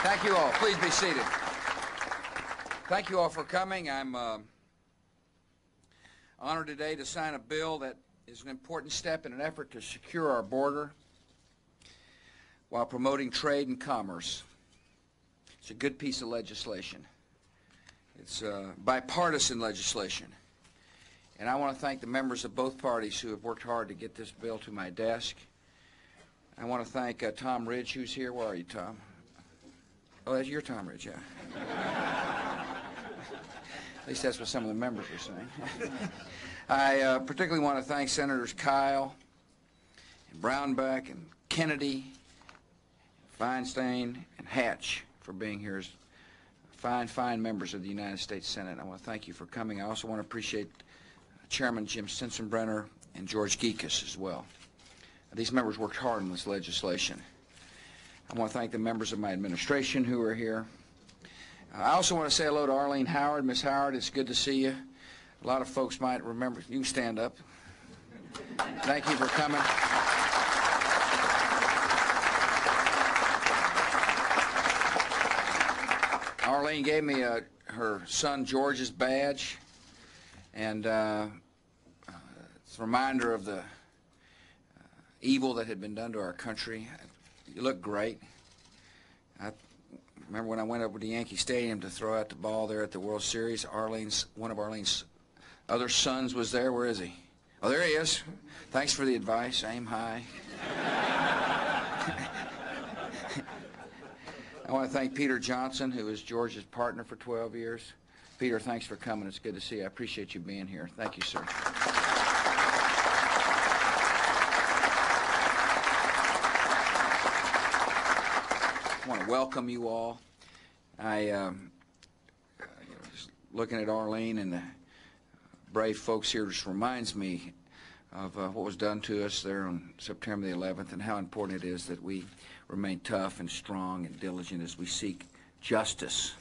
Thank you all. Please be seated. Thank you all for coming. I'm honored today to sign a bill that is an important step in an effort to secure our border while promoting trade and commerce. It's a good piece of legislation. It's bipartisan legislation. And I want to thank the members of both parties who have worked hard to get this bill to my desk. I want to thank Tom Ridge, who's here. Where are you, Tom? Oh, that's your Tom Ridge, yeah. At least that's what some of the members were saying. I particularly want to thank Senators Kyle and Brownback and Kennedy, Feinstein, and Hatch for being here as fine members of the United States Senate. I want to thank you for coming. I also want to appreciate Chairman Jim Sensenbrenner and George Gekas as well. These members worked hard on this legislation. I want to thank the members of my administration who are here. I also want to say hello to Arlene Howard. Miss Howard, it's good to see you. A lot of folks might remember. You can stand up. Thank you for coming. Arlene gave me her son George's badge, and it's a reminder of the evil that had been done to our country. You look great. I remember when I went over to Yankee Stadium to throw out the ball there at the World Series, one of Arlene's other sons was there. Where is he? Oh, there he is. Thanks for the advice. Aim high. I want to thank Peter Johnson, who was George's partner for 12 years. Peter, thanks for coming. It's good to see you. I appreciate you being here. Thank you, sir. I want to welcome you all. I looking at Arlene and the brave folks here just reminds me of what was done to us there on September the 11th and how important it is that we remain tough and strong and diligent as we seek justice,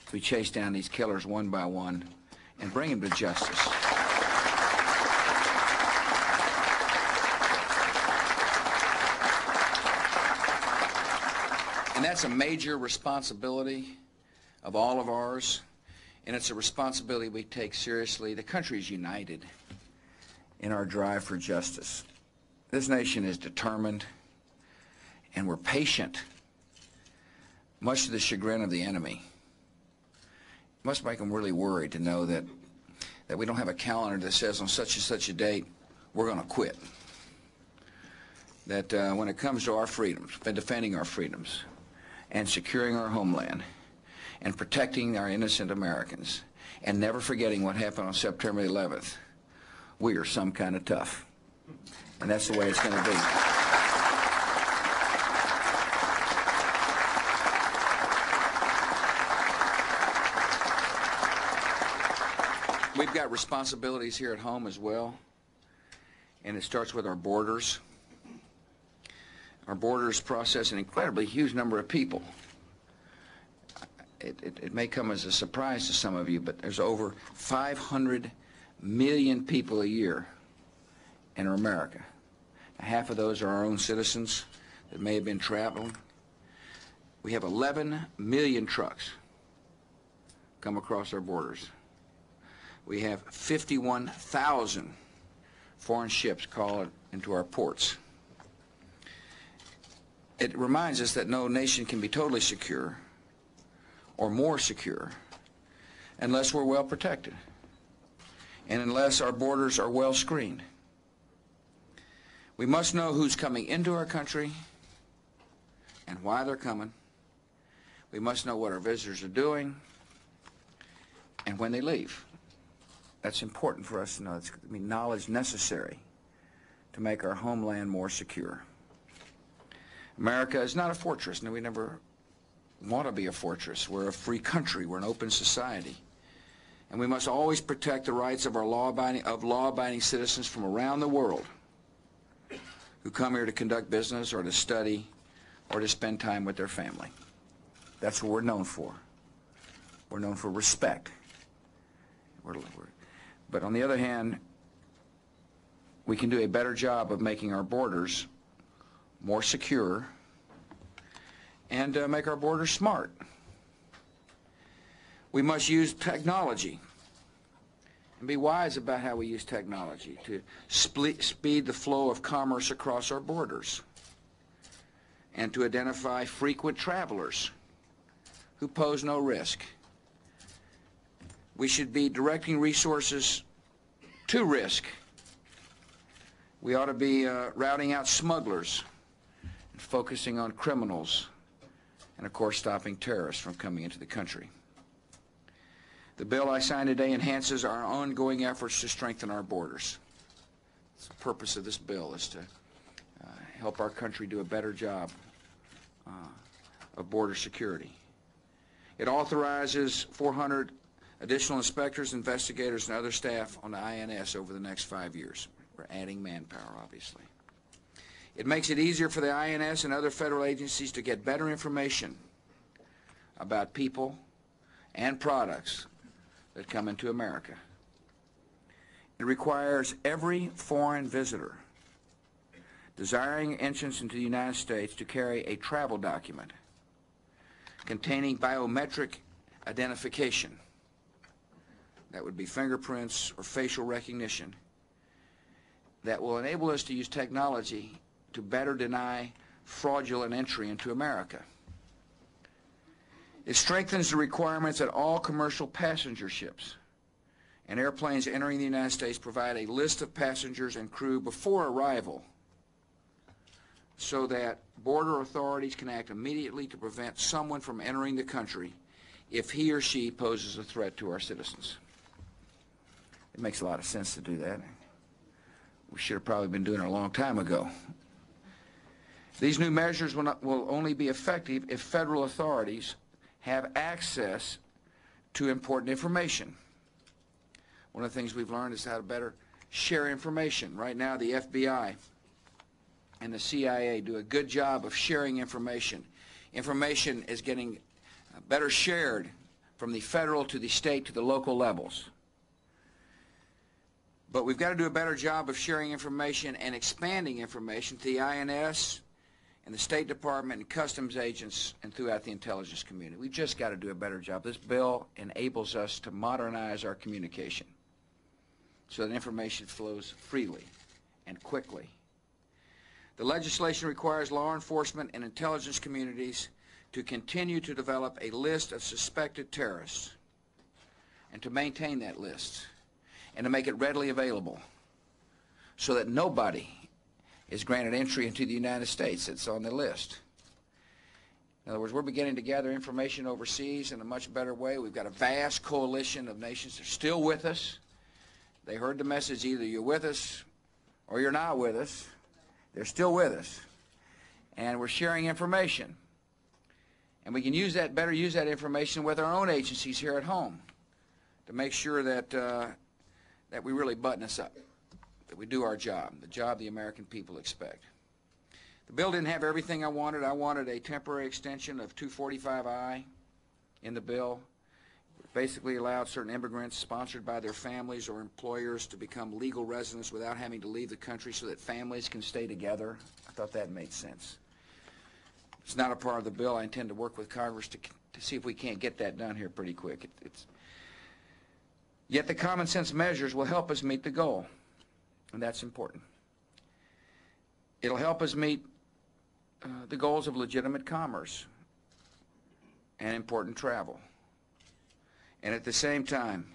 as we chase down these killers one by one and bring them to justice. And that's a major responsibility of all of ours, and it's a responsibility we take seriously. The country is united in our drive for justice. This nation is determined, and we're patient, much to the chagrin of the enemy. It must make them really worried to know that we don't have a calendar that says on such and such a date we're going to quit. That when it comes to our freedoms, and defending our freedoms, and securing our homeland, and protecting our innocent Americans, and never forgetting what happened on September 11th, we are some kind of tough. And that's the way it's going to be. We've got responsibilities here at home as well, and it starts with our borders. Our borders process an incredibly huge number of people. It may come as a surprise to some of you, but there's over 500 million people a year in America. Half of those are our own citizens that may have been traveling. We have 11 million trucks come across our borders. We have 51,000 foreign ships call into our ports. It reminds us that no nation can be totally secure or more secure unless we're well protected and unless our borders are well screened. We must know who's coming into our country and why they're coming. We must know what our visitors are doing and when they leave. That's important for us to know. It's knowledge necessary to make our homeland more secure. America is not a fortress. No, we never want to be a fortress. We're a free country. We're an open society. And we must always protect the rights of our law-abiding citizens from around the world who come here to conduct business or to study or to spend time with their family. That's what we're known for. We're known for respect. But on the other hand, we can do a better job of making our borders more secure and make our borders smart. We must use technology and be wise about how we use technology to speed the flow of commerce across our borders and to identify frequent travelers who pose no risk. We should be directing resources to risk. We ought to be routing out smugglers and focusing on criminals and, of course, stopping terrorists from coming into the country. The bill I signed today enhances our ongoing efforts to strengthen our borders. The purpose of this bill is to help our country do a better job of border security. It authorizes 400 additional inspectors, investigators, and other staff on the INS over the next 5 years. We're adding manpower, obviously. It makes it easier for the INS and other federal agencies to get better information about people and products that come into America. It requires every foreign visitor desiring entrance into the United States to carry a travel document containing biometric identification. That would be fingerprints or facial recognition that will enable us to use technology to better deny fraudulent entry into America. It strengthens the requirements that all commercial passenger ships and airplanes entering the United States provide a list of passengers and crew before arrival so that border authorities can act immediately to prevent someone from entering the country if he or she poses a threat to our citizens. It makes a lot of sense to do that. We should have probably been doing it a long time ago. These new measures will only be effective if federal authorities have access to important information. One of the things we've learned is how to better share information. Right now, the FBI and the CIA do a good job of sharing information. Information is getting better shared from the federal to the state to the local levels. But we've got to do a better job of sharing information and expanding information to the INS and the State Department and customs agents and throughout the intelligence community. We've just got to do a better job. This bill enables us to modernize our communication so that information flows freely and quickly. The legislation requires law enforcement and intelligence communities to continue to develop a list of suspected terrorists and to maintain that list and to make it readily available so that nobody is granted entry into the United States that's on the list. In other words, we're beginning to gather information overseas in a much better way. We've got a vast coalition of nations that are still with us. They heard the message, either you're with us or you're not with us. They're still with us. And we're sharing information. And we can use that, better use that information with our own agencies here at home to make sure that, that we really button us up, that we do our job, the job the American people expect. The bill didn't have everything I wanted. I wanted a temporary extension of 245I in the bill. It basically allowed certain immigrants sponsored by their families or employers to become legal residents without having to leave the country so that families can stay together. I thought that made sense. It's not a part of the bill. I intend to work with Congress to see if we can't get that done here pretty quick. Yet the common sense measures will help us meet the goal, and that's important. It'll help us meet the goals of legitimate commerce and important travel. And at the same time,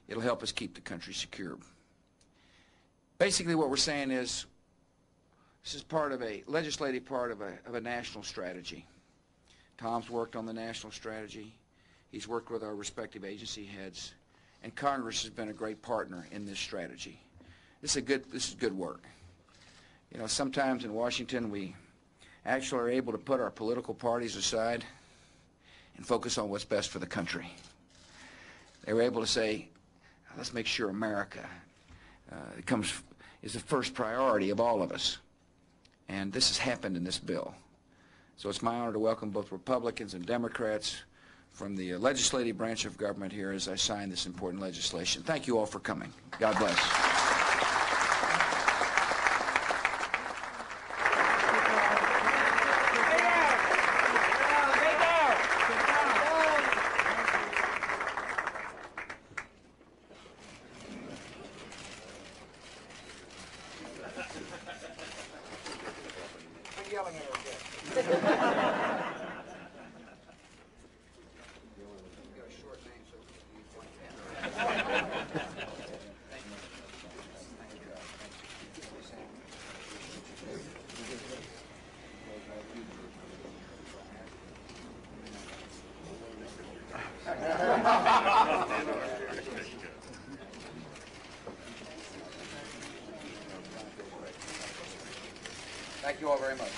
it'll help us keep the country secure. Basically what we're saying is this is part of a legislative part of a national strategy. Tom's worked on the national strategy. He's worked with our respective agency heads. And Congress has been a great partner in this strategy. This is good work. You know, sometimes in Washington we actually are able to put our political parties aside and focus on what's best for the country. They were able to say, let's make sure America is the first priority of all of us. And this has happened in this bill. So it's my honor to welcome both Republicans and Democrats from the legislative branch of government here as I sign this important legislation. Thank you all for coming. God bless. Quit yelling at her again. You've got a short name, so you point Thank you all very much.